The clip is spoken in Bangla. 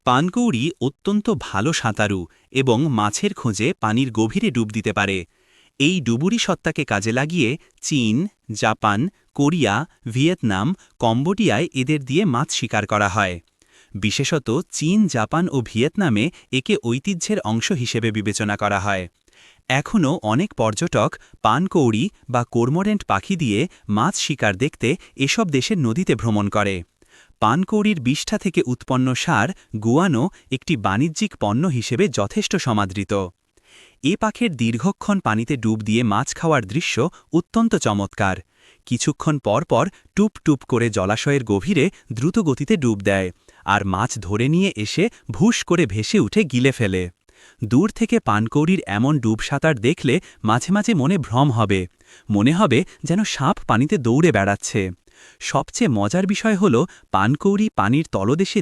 পানকৌড়ি অত্যন্ত ভালো সাঁতারু এবং মাছের খোঁজে পানির গভীরে ডুব দিতে পারে। এই ডুবুরি সত্তাকে কাজে লাগিয়ে চীন, জাপান, কোরিয়া, ভিয়েতনাম, কম্বোডিয়ায় এদের দিয়ে মাছ শিকার করা হয়। বিশেষত চীন, জাপান ও ভিয়েতনামে একে ঐতিহ্যের অংশ হিসেবে বিবেচনা করা হয়। এখনও অনেক পর্যটক পানকৌড়ি বা কর্মোরেন্ট পাখি দিয়ে মাছ শিকার দেখতে এসব দেশের নদীতে ভ্রমণ করে। পানকৌড়ির বিষ্ঠা থেকে উৎপন্ন সার গুয়ানো একটি বাণিজ্যিক পণ্য হিসেবে যথেষ্ট সমাদৃত। এ পাখির দীর্ঘক্ষণ পানিতে ডুব দিয়ে মাছ খাওয়ার দৃশ্য অত্যন্ত চমৎকার। কিছুক্ষণ পর পর টুপ টুপ করে জলাশয়ের গভীরে দ্রুত গতিতে ডুব দেয়, আর মাছ ধরে নিয়ে এসে ভুস করে ভেসে উঠে গিলে ফেলে। দূর থেকে পানকৌড়ির এমন ডুব সাঁতার দেখলে মাঝে মাঝে মনে ভ্রম হবে, মনে হবে যেন সাপ পানিতে দৌড়ে বেড়াচ্ছে। সবচেয়ে মজার বিষয় হল পানকৌড়ি পানির তলদেশে